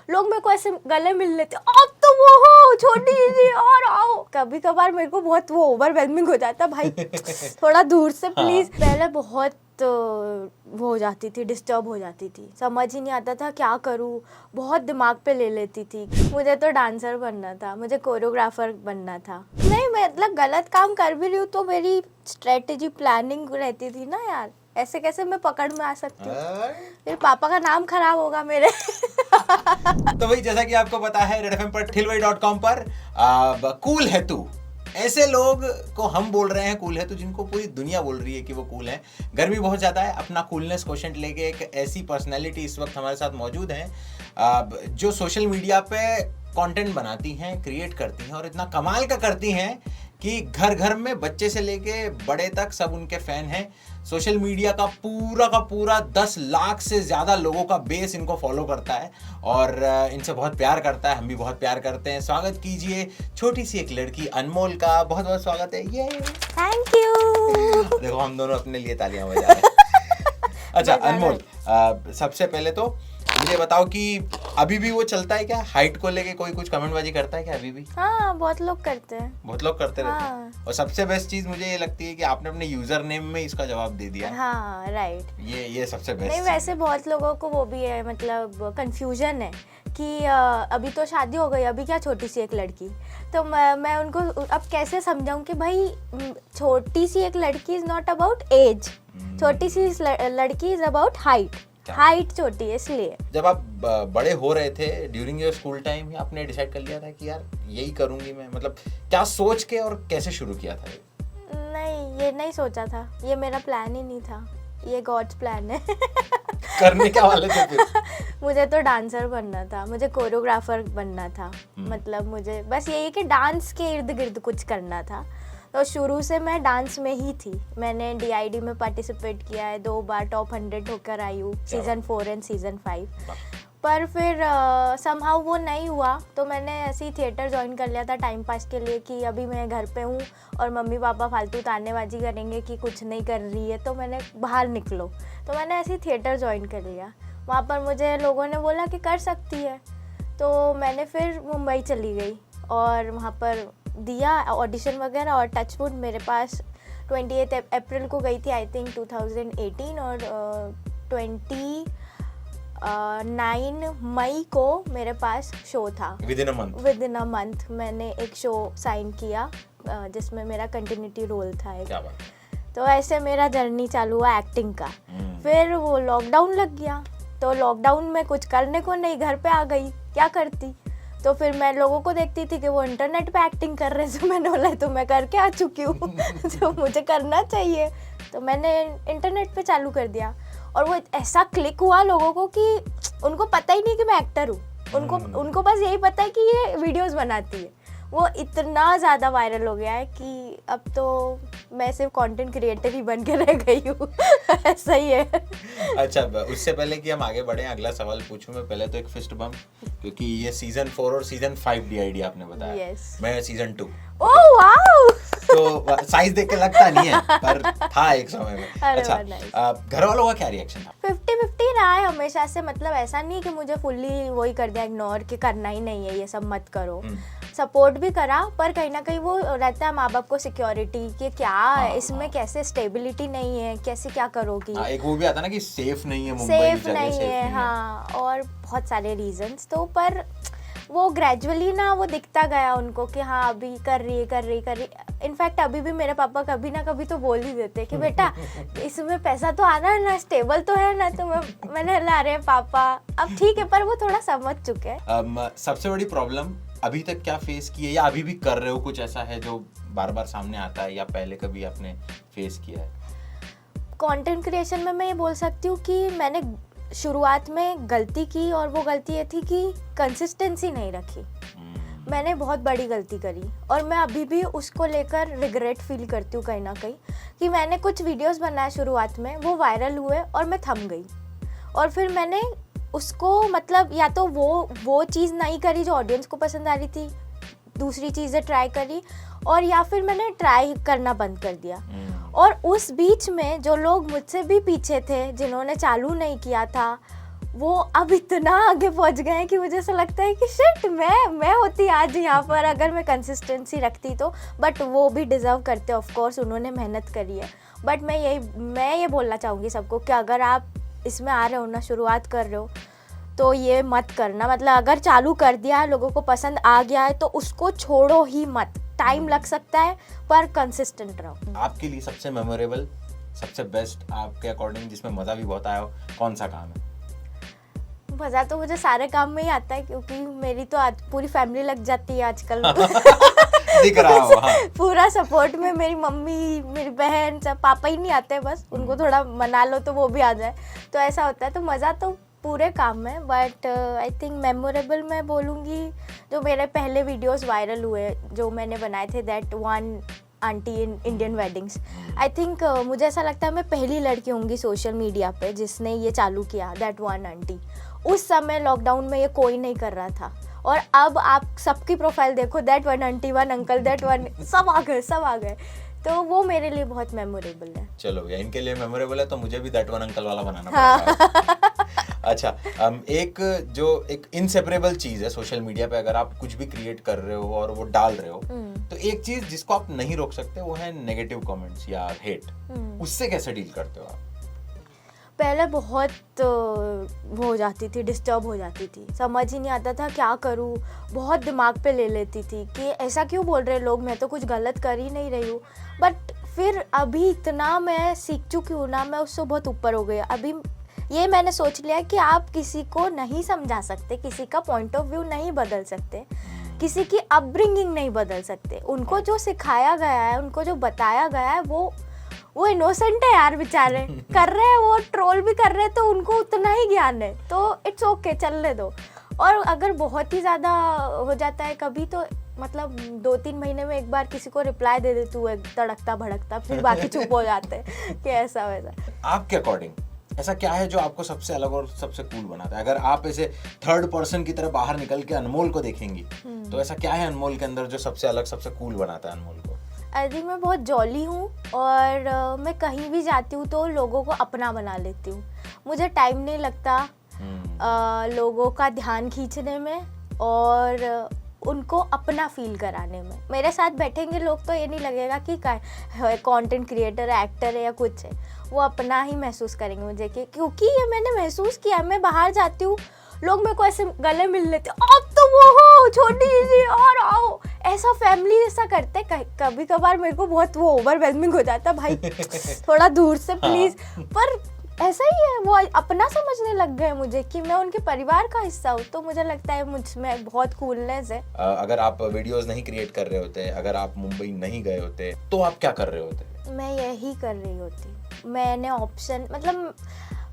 लोग मेरे को ऐसे गले मिल लेते, अब तो वो हो छोटी सी और आओ। कभी कभार मेरे को बहुत वो ओवरवेलमिंग हो जाता, भाई थोड़ा दूर से प्लीज। पहले बहुत वो हो जाती थी, डिस्टर्ब हो जाती थी, समझ ही नहीं आता था क्या करूँ, बहुत दिमाग पे ले लेती थी। मुझे तो डांसर बनना था, मुझे कोरियोग्राफर बनना था। नहीं मतलब गलत काम कर भी रही हूँ तो मेरी स्ट्रेटेजी प्लानिंग रहती थी ना यार, ऐसे कैसे मैं पकड़ में आ सकती हूँ, मेरे पापा का नाम खराब होगा मेरे। तो भाई जैसा कि आपको पता है रेड एफएम पर ठिलवई.com पर कूल है तू, ऐसे लोग को हम बोल रहे हैं कूल है तो, जिनको पूरी दुनिया बोल रही है कि वो कूल है। गर्मी बहुत ज़्यादा है, अपना कूलनेस क्वोशेंट लेके एक ऐसी पर्सनैलिटी इस वक्त हमारे साथ मौजूद है जो सोशल मीडिया पे कंटेंट बनाती हैं, क्रिएट करती हैं और इतना कमाल का करती हैं कि घर घर में बच्चे से लेके बड़े तक सब उनके फैन हैं। सोशल मीडिया का पूरा 10 लाख से ज़्यादा लोगों का बेस इनको फॉलो करता है और इनसे बहुत प्यार करता है, हम भी बहुत प्यार करते हैं। स्वागत कीजिए छोटी सी एक लड़की अनमोल का, बहुत बहुत स्वागत है। ये थैंक यू। देखो हम दोनों अपने लिए तालियां बजा रहे हैं। अच्छा अनमोल, सबसे पहले तो मुझे बताओ कि अभी भी वो चलता है क्या, हाइट को लेके कोई कुछ कमेंटबाजी करता है क्या अभी भी? हाँ बहुत लोग करते हैं, बहुत लोग करते रहते हैं। हाँ। और सबसे बेस्ट चीज मुझे ये लगती है कि आपने अपने यूजर नेम में इसका जवाब दे दिया। हाँ राइट, ये सबसे बेस्ट। नहीं वैसे बहुत लोगों को वो भी है, मतलब कंफ्यूजन है कि अभी तो शादी हो गई, अभी क्या छोटी सी एक लड़की। तो मैं उनको अब कैसे समझाऊं कि भाई छोटी सी एक लड़की इज नॉट अबाउट एज, छोटी सी लड़की इज अबाउट हाइट छोटी है इसलिए। जब आप बड़े हो रहे थे ड्यूरिंग योर स्कूल टाइम, आपने डिसाइड कर लिया था कि यार यही करूंगी मैं, मतलब क्या सोच के और कैसे शुरू किया था? नहीं ये नहीं सोचा था, ये मेरा प्लान ही नहीं था, ये गॉड्स प्लान है। करने क्या वाले थे फिर? मुझे तो डांसर बनना था, मुझे कोरियोग्राफर बनना था, मतलब मुझे बस यही कि डांस के इर्द गिर्द कुछ करना था। तो शुरू से मैं डांस में ही थी, मैंने DID में पार्टिसिपेट किया है, 2 बार टॉप 100 होकर आई हूँ, सीज़न 4 एंड सीज़न 5। पर फिर समहाउ वो नहीं हुआ, तो मैंने ऐसे ही थिएटर ज्वाइन कर लिया था टाइम पास के लिए कि अभी मैं घर पे हूँ और मम्मी पापा फालतू तानेबाजी करेंगे कि कुछ नहीं कर रही है, तो मैंने बाहर निकलो, तो मैंने ऐसे ही थिएटर ज्वाइन कर लिया। वहाँ पर मुझे लोगों ने बोला कि कर सकती है, तो मैंने फिर मुंबई चली गई और वहाँ पर दिया ऑडिशन वगैरह, और टचवुड मेरे पास 28 अप्रैल को गई थी आई थिंक 2018, और 29 मई को मेरे पास शो था। विद इन अ मंथ मैंने एक शो साइन किया जिसमें मेरा कंटिन्यूटी रोल था एक। क्या बात? तो ऐसे मेरा जर्नी चालू हुआ एक्टिंग का। फिर वो लॉकडाउन लग गया, तो लॉकडाउन में कुछ करने को नहीं, घर पे आ गई, क्या करती। तो फिर मैं लोगों को देखती थी कि वो इंटरनेट पे एक्टिंग कर रहे, तो मैंने बोला तो मैं करके आ चुकी हूँ तो मुझे करना चाहिए, तो मैंने इंटरनेट पे चालू कर दिया। और वो ऐसा क्लिक हुआ लोगों को कि उनको पता ही नहीं कि मैं एक्टर हूँ, उनको बस यही पता है कि ये वीडियोस बनाती है। वो इतना ज़्यादा वायरल हो गया है कि अब तो मैं सिर्फ कंटेंट क्रिएटर ही बन के रह गई हूँ। ऐसा ही है। अच्छा, उससे पहले कि हम आगे बढ़े, अगला सवाल पूछूं मैं, पहले तो एक फिस्ट बम, क्योंकि ये सीजन 4 और सीजन 5 DID आपने बताया। Yes. मैं सीजन 2। Oh wow. तो साइज देख के लगता नहीं है, पर था एक समय में। अच्छा, घर वालों का क्या रिएक्शन था? 50-50 रहा है हमेशा से, मतलब ऐसा नहीं कि मुझे फुल्ली वही कर दिया इग्नोर कि करना ही नहीं है, ये सब मत करो। सपोर्ट भी करा, पर कहीं ना कहीं वो रहता है माँ बाप को सिक्योरिटी कि क्या इसमें कैसे स्टेबिलिटी नहीं है, कैसे क्या करोगी। एक वो भी आता ना कि सेफ नहीं है मुंबई, सेफ नहीं है, हाँ, और बहुत सारे रीजंस। तो पर वो ग्रेजुअली ना वो दिखता गया उनको कि हाँ अभी कर रही। इनफैक्ट अभी भी मेरे पापा कभी ना कभी तो बोल ही देते कि बेटा इसमें पैसा तो आना है ना, स्टेबल तो है ना, तो मैंने ला रहे पापा अब ठीक है, पर वो थोड़ा समझ चुके हैं। सबसे बड़ी प्रॉब्लम अभी तक क्या फेस की है, या अभी भी कर रहे हो, कुछ ऐसा है जो बार बार सामने आता है, या पहले कभी आपने फेस किया है? कंटेंट क्रिएशन में मैं ये बोल सकती हूँ कि मैंने शुरुआत में गलती की, और वो गलती ये थी कि कंसिस्टेंसी नहीं रखी। मैंने बहुत बड़ी गलती करी, और मैं अभी भी उसको लेकर रिग्रेट फील करती हूँ कहीं ना कहीं, कि मैंने कुछ वीडियोस बनाए शुरुआत में, वो वायरल हुए और मैं थम गई, और फिर मैंने उसको मतलब या तो वो चीज़ नहीं करी जो ऑडियंस को पसंद आ रही थी, दूसरी चीज़ें ट्राई करी, और या फिर मैंने ट्राई करना बंद कर दिया। और उस बीच में जो लोग मुझसे भी पीछे थे, जिन्होंने चालू नहीं किया था, वो अब इतना आगे पहुंच गए हैं कि मुझे ऐसा लगता है कि शिट मैं होती आज यहाँ पर अगर मैं कंसिस्टेंसी रखती तो। बट वो भी डिज़र्व करते, ऑफ कोर्स उन्होंने मेहनत करी है। बट मैं ये बोलना चाहूँगी सबको कि अगर आप इसमें आ रहे हो ना, शुरुआत कर रहे हो, तो ये मत करना। मतलब अगर चालू कर दिया है, लोगों को पसंद आ गया है, तो उसको छोड़ो ही मत। टाइम लग सकता है पर कंसिस्टेंट रहो। आपके लिए सबसे मेमोरेबल, सबसे बेस्ट आपके अकॉर्डिंग जिसमें मज़ा भी बहुत आया हो, कौन सा काम है? मज़ा तो मुझे सारे काम में ही आता है, क्योंकि मेरी तो आज पूरी फैमिली लग जाती है आजकल। दिख रहा हो, हाँ। पूरा सपोर्ट में मेरी मम्मी, मेरी बहन, सब। पापा ही नहीं आते, बस उनको थोड़ा मना लो तो वो भी आ जाए, तो ऐसा होता है। तो मज़ा तो पूरे काम में। बट आई थिंक मेमोरेबल मैं बोलूँगी, जो मेरे पहले वीडियोस वायरल हुए जो मैंने बनाए थे, that one aunty in Indian weddings. I think मुझे ऐसा लगता है मैं पहली लड़की होंगी सोशल मीडिया पे जिसने ये चालू किया, दैट वन आंटी। उस समय लॉकडाउन में ये कोई नहीं कर रहा था, और अब आप सबकी प्रोफाइल देखो, that one aunty, one uncle, that one, सब आ गए। तो वो मेरे लिए बहुत मेमोरेबल है। चलो भैया, इनके लिए मेमोरेबल है तो मुझे भी दैट वन अंकल वाला बनाना पड़ेगा। अच्छा, एक जो एक इनसेपरेबल चीज है सोशल मीडिया पे, अगर आप कुछ भी क्रिएट कर रहे हो और वो डाल रहे हो, तो एक चीज जिसको आप नहीं रोक सकते वो है नेगेटिव कमेंट्स या हेट। उससे कैसे डील करते हो आप? पहले बहुत वो हो जाती थी, डिस्टर्ब हो जाती थी, समझ ही नहीं आता था क्या करूँ। बहुत दिमाग पे ले लेती थी कि ऐसा क्यों बोल रहे लोग, मैं तो कुछ गलत कर ही नहीं रही हूँ। बट फिर अभी इतना मैं सीख चुकी हूँ ना, मैं उससे बहुत ऊपर हो गई। अभी ये मैंने सोच लिया कि आप किसी को नहीं समझा सकते, किसी का पॉइंट ऑफ व्यू नहीं बदल सकते, किसी की अपब्रिंगिंग नहीं बदल सकते। उनको जो सिखाया गया है, उनको जो बताया गया है, वो इनोसेंट है यार, बेचारे कर रहे हैं, वो ट्रोल भी कर रहे हैं, तो उनको उतना ही ज्ञान है, तो इट्स ओके, चलने दो। और अगर बहुत ही ज़्यादा हो जाता है कभी, तो मतलब 2-3 महीने में एक बार किसी को रिप्लाई दे देती हूँ तड़कता भड़कता, फिर बाकी चुप हो जाते हैं कि ऐसा वैसा। आपके अकॉर्डिंग ऐसा क्या है जो आपको सबसे अलग और सबसे कूल बनाता है? अगर आप ऐसे थर्ड पर्सन की तरह बाहर निकल के अनमोल को देखेंगी, तो ऐसा क्या है अनमोल के अंदर जो सबसे अलग, सबसे कूल बनाता है अनमोल को? आई थिंक मैं बहुत जॉली हूँ, और मैं कहीं भी जाती हूँ तो लोगों को अपना बना लेती हूँ। मुझे टाइम नहीं लगता लोगों का ध्यान खींचने में और उनको अपना फील कराने में। मेरे साथ बैठेंगे लोग तो ये नहीं लगेगा कि कंटेंट क्रिएटर है, एक्टर है या कुछ है, वो अपना ही महसूस करेंगे मुझे, क्योंकि ये मैंने महसूस किया। मैं बाहर जाती हूँ, लोग मेरे को ऐसे गले मिल लेते, अब तो वो हो छोटी जी और आओ, ऐसा फैमिली जैसा करते। कभी कभार मेरे को बहुत वो ओवरवेलमिंग हो जाता, भाई थोड़ा दूर से प्लीज। पर ऐसा ही है, वो अपना समझने लग गए मुझे कि मैं उनके परिवार का हिस्सा हूँ, तो मुझे लगता है मुझमें बहुत कूलनेस है। अगर आप वीडियोस नहीं क्रिएट कर रहे होते, अगर आप मुंबई नहीं गए होते, तो आप क्या कर रहे होते? मैं यही कर रही होती। मैंने ऑप्शन, मतलब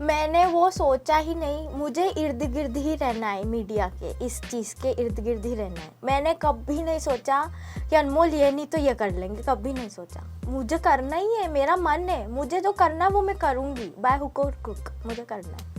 मैंने वो सोचा ही नहीं। मुझे इर्द गिर्द ही रहना है, मीडिया के इस चीज़ के इर्द गिर्द ही रहना है। मैंने कभी नहीं सोचा कि अनमोल ये नहीं तो ये कर लेंगे, कभी नहीं सोचा। मुझे करना ही है, मेरा मन है, मुझे जो करना है वो मैं करूँगी, बाय हुक और क्रुक, मुझे करना है,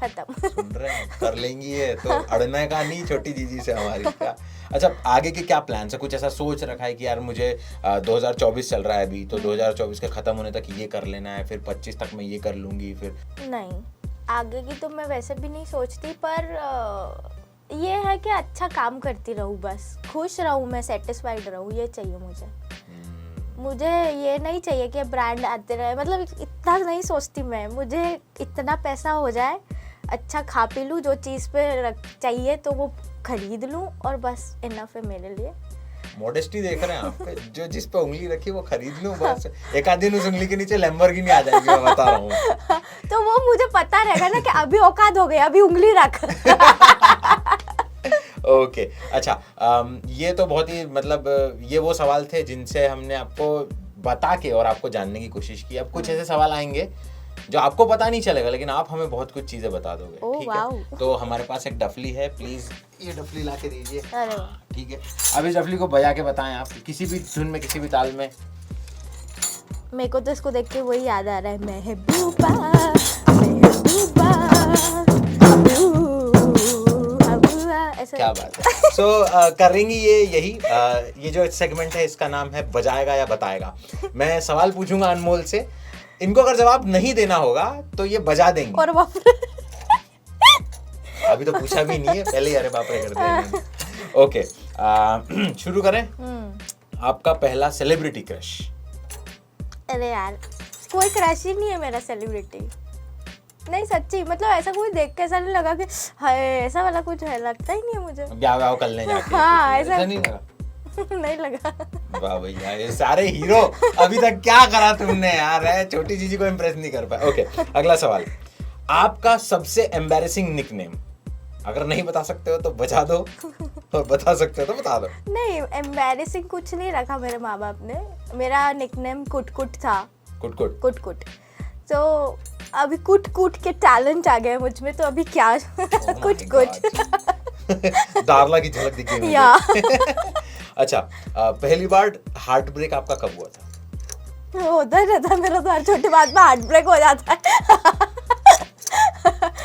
खत्म। सुन रहे हैं, कर लेंगी ये तो अड़ने का नहीं छोटी जीजी से हमारी क्या। अच्छा, आगे के क्या प्लान है? कुछ ऐसा सोच रखा है कि यार मुझे 2024 चल रहा है अभी, तो 2024 के खत्म होने तक ये कर लेना है, फिर 25 तक मैं ये कर लूंगी? फिर नहीं, आगे की तो मैं वैसे भी नहीं सोचती, पर ये है कि अच्छा काम करती रहूँ, बस खुश रहूँ, मैं सेटिस्फाइड रहूँ, ये चाहिए मुझे। मुझे ये नहीं चाहिए कि ब्रांड आते रहे, मतलब इतना नहीं सोचती मैं। मुझे इतना पैसा हो जाए, अच्छा खा पी लूँ, जो चीज़ पे चाहिए तो वो खरीद लूँ, और बस इनफ है मेरे लिए। मॉडेस्टी देख रहे हैं आप, जो जिस पे उंगली रखी वो खरीद लूं बस। एक आध दिन उस उंगली के नीचे लैम्बोर्गिनी आ जाएगी, मैं बता रहा हूँ। तो वो मुझे पता रहेगा ना कि अभी औकात हो गई, अभी उंगली रख। ओके, अच्छा, ये तो बहुत ही, मतलब ये वो सवाल थे जिनसे हमने आपको बता के और आपको जानने की कोशिश की। अब कुछ ऐसे सवाल आएंगे जो आपको पता नहीं चलेगा, लेकिन आप हमें बहुत कुछ चीजें बता दोगे, ठीक है? तो हमारे पास एक डफली है, प्लीज ये डफली ला के दीजिए। ठीक है, अब इस डफली को बजा के बताएं आप, किसी भी धुन में, किसी भी ताल में। मेरे को तो इसको देख के वही याद आ रहा है, महबूबा महबूबा क्या बात है। सो करेंगी ये जो सेगमेंट है, इसका नाम है बजाएगा या बताएगा। मैं सवाल पूछूंगा अनमोल से, इनको अगर जवाब नहीं देना होगा तो ये बजा देंगे। और अभी तो पूछा भी नहीं है, पहले ही अरे बाप रे कर दिया। ओके, शुरू करें। आपका पहला सेलिब्रिटी क्रश? अरे यार, कोई क्रश ही नहीं है मेरा सेलिब्रिटी। नहीं सच्ची, मतलब ऐसा कोई देख के ऐसा नहीं लगा कि हाय ऐसा वाला कुछ है, लगता ही नहीं है मुझे। ब्याह करने जाके हाँ, ऐसा नहीं लगा? नहीं लगा। वाह भैया, ये सारे हीरो अभी तक क्या करा तुमने यार, है छोटी चीजी को इम्प्रेस नहीं कर पाए। ओके, अगला सवाल, आपका सबसे एम्बैरेसिंग निकनेम? अगर नहीं बता सकते हो तो बचा दो, और बता सकते हो तो बता दो। नहीं, एम्बैरेसिंग कुछ नहीं रखा मेरे माँ बाप ने। मेरा निकनेम कुट-कुट था। कुट-कुट? कुट-कुट। तो अभी कुट-कुट के टैलेंट आ गए मुझ में, तो अभी क्या कुट-कुट। दारला की झलक दिखी मुझे। या अच्छा, पहली बार हार्ट ब्रेक आपका कब हुआ था? होता रहता मेरा तो, हर छोटी बात में हार्ट ब्रेक हो जाता है।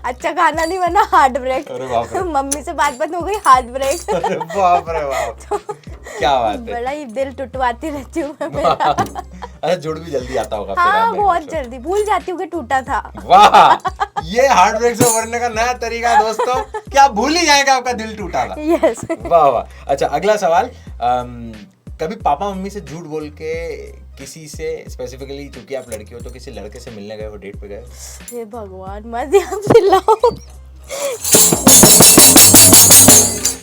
अच्छा खाना नहीं बना, हार्ट ब्रेक। अरे बाप रे। मम्मी से बात हो गई, हार्ट ब्रेक। अरे बाप रे बाप, क्या बात है। बड़ा ही दिल टुटवाती रहती हूँ मैं मेरा। अच्छा, जुड़ भी जल्दी आता होगा? हाँ, बहुत जल्दी भूल जाती हूँ कि टूटा था। वाह, ये हार्ट ब्रेक से उबरने का नया तरीका है दोस्तों, क्या भूल ही जाएगा आपका दिल टूटा था। यस। वाह वाह। अच्छा, अगला सवाल, कभी पापा मम्मी से झूठ बोल के किसी से, स्पेसिफिकली चूंकि आप लड़की हो तो किसी लड़के से मिलने गए हो, डेट पे गए? हे भगवान, मत यहाँ पिलाओ।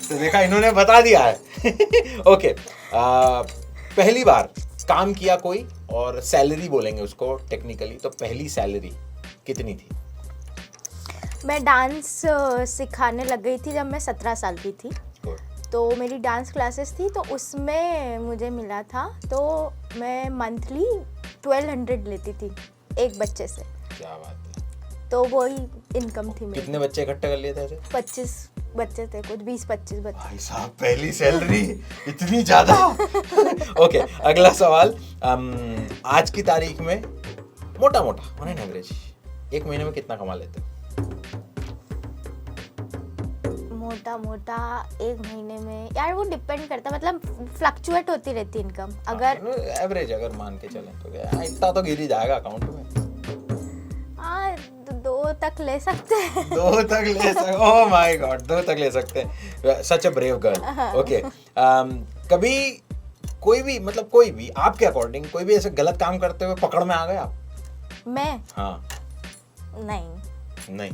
तो देखा, इन्होंने बता दिया है। ओके, पहली बार काम किया कोई, और सैलरी बोलेंगे उसको टेक्निकली, तो पहली सैलरी कितनी थी? मैं डांस सिखाने लग गई थी जब मैं 17 साल की थी। तो मेरी डांस क्लासेस थी, तो उसमें मुझे मिला था, तो मैं मंथली 1200 लेती थी एक बच्चे से। क्या बात है। तो वही इनकम थी मेरी। कितने बच्चे इकट्ठे कर लिए थे ऐसे? 25 बच्चे थे, कुछ 20-25 बच्चे। भाई साहब, पहली सैलरी इतनी ज्यादा। ओके, अगला सवाल, आज की तारीख में मोटा मोटा ऑन एन एवरेज एक महीने में कितना कमा लेते हो? मोटा मोटा एक महीने में यार वो डिपेंड करता है, मतलब फ्लक्चुएट होती रहती इनकम। अगर एवरेज अगर मान के चलें तो क्या इतना तो गिर ही जाएगा अकाउंट में। हाँ, 2 तक ले सकते हैं। 2 तक ले सकते? ओह माय गॉड, 2 तक ले सकते हैं। सच अ ब्रेव गर्ल। ओके, कभी कोई भी, मतलब कोई भी आपके अकॉर्डिंग कोई भी ऐसे गलत काम करते हुए पकड़ में आ गए आप? मैं? हाँ। नहीं,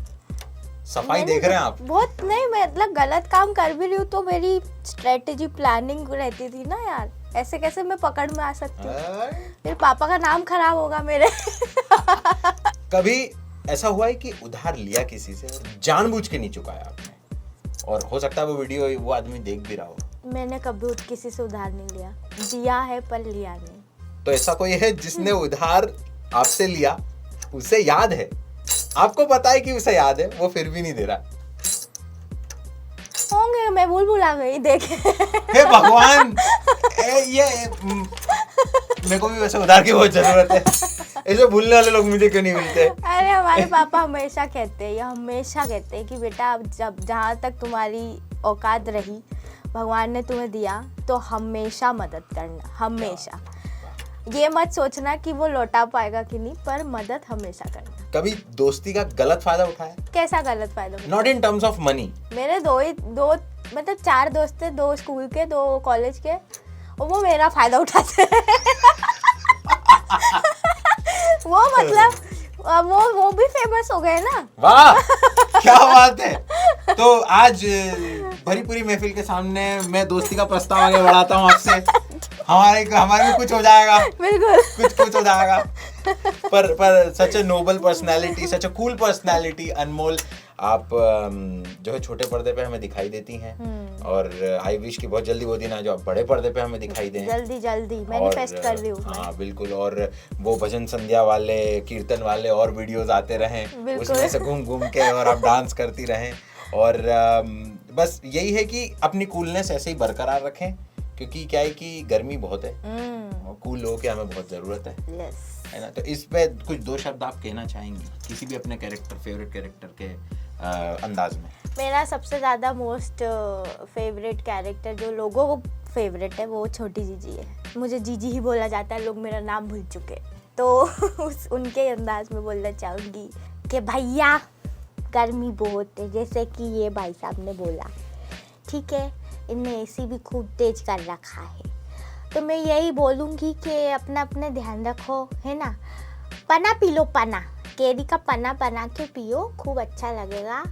सफाई देख रहे हैं आप? बहुत नहीं, मैं मतलब गलत काम कर भी रही हूँ तो मेरी स्ट्रेटेजी प्लानिंग रहती थी ना यार, ऐसे कैसे मैं पकड़ में आ सकती हूँ? फिर पापा का नाम खराब होगा मेरे। कभी ऐसा हुआ है कि उधार लिया किसी से और जानबूझ के नहीं चुकाया आपने, और हो सकता है वो वीडियो वो आदमी देख भी रहा हो? मैंने कभी किसी से उधार नहीं लिया, दिया है पर लिया नहीं। तो ऐसा कोई है जिसने उधार आपसे लिया, उसे याद है, आपको पता है कि उसे याद है, वो फिर भी नहीं दे रहा? होंगे, मैं भूल आ गई, देखे। हे भगवान, ये मेरे को भी वैसे उधार की बहुत जरूरत है। ऐसे भूलने वाले लोग मुझे क्यों नहीं मिलते? अरे हमारे पापा हमेशा कहते हैं, ये हमेशा कहते हैं कि बेटा जब जहाँ तक तुम्हारी औकात रही, भगवान ने तुम्हें दिया तो हमेशा मदद करना, हमेशा। ये मत सोचना कि वो लौटा पाएगा कि नहीं, पर मदद हमेशा करना। कभी दोस्ती का गलत फायदा उठाया? कैसा गलत फायदा? Not in terms of money. मेरे दो मतलब 4 दोस्त थे, 2 स्कूल के, 2 कॉलेज के, और वो मेरा फायदा उठाते हैं। वो मतलब वो भी फेमस हो गए ना। वाह, क्या बात है। तो आज भरी पूरी महफिल के सामने मैं दोस्ती का प्रस्ताव आगे बढ़ाता हूँ आपसे। हमारे भी कुछ हो जाएगा, बिल्कुल कुछ हो जाएगा। पर such a noble personality, such a cool personality Anmol, आप जो है छोटे पर्दे पे हमें दिखाई देती हैं, और आई विश कि बहुत जल्दी वो दिन आ जो आप बड़े पर्दे पे हमें दिखाई दें। जल्दी मैनिफेस्ट कर रही हूँ। हाँ बिल्कुल, और वो भजन संध्या वाले, कीर्तन वाले और वीडियोस आते रहें, उसमें से घूम के और आप डांस करती रहें, और बस यही है कि अपनी कूलनेस ऐसे ही बरकरार रखें, क्योंकि क्या है कि गर्मी बहुत है और कूल हो के हमें बहुत जरूरत है ना। तो इस पे कुछ 2 शब्द आप कहना चाहेंगी किसी भी अपने कैरेक्टर, फेवरेट कैरेक्टर के अंदाज में? मेरा सबसे ज्यादा मोस्ट फेवरेट कैरेक्टर जो लोगों को फेवरेट है वो छोटी जीजी है। मुझे जीजी ही बोला जाता है, लोग मेरा नाम भूल चुके, तो उनके अंदाज में बोलना चाहूंगी कि भैया गर्मी बहुत है, जैसे कि ये भाई साहब ने बोला, ठीक है, इनने एसी भी खूब तेज कर रखा है। तो मैं यही बोलूँगी कि अपना अपने ध्यान रखो, है ना। पना पी लो, पना, केरी का पना बना के पियो, खूब अच्छा लगेगा।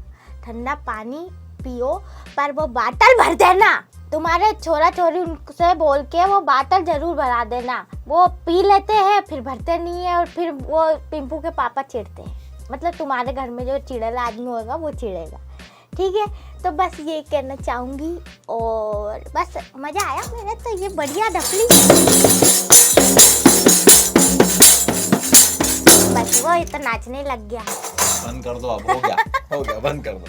ठंडा पानी पियो, पर वो बाटल भर देना। तुम्हारे छोरा छोरी उनसे बोल के वो बाटल जरूर भरा देना। वो पी लेते हैं फिर भरते नहीं है, और फिर वो पिंपू के पापा चिढ़ते हैं। मतलब तुम्हारे घर में जो चिड़ेला आदमी होगा वो चिढ़ेगा, ठीक है। तो बस ये कहना चाहूँगी, और बस मज़ा आया मेरा तो ये बढ़िया डफली। बस वो इतना नाचने लग गया। बंद कर दो अब, हो गया हो गया, बंद कर दो।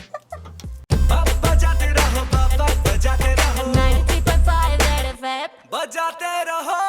बजाते रहो 93.5 रेड एफएम, बजाते रहो।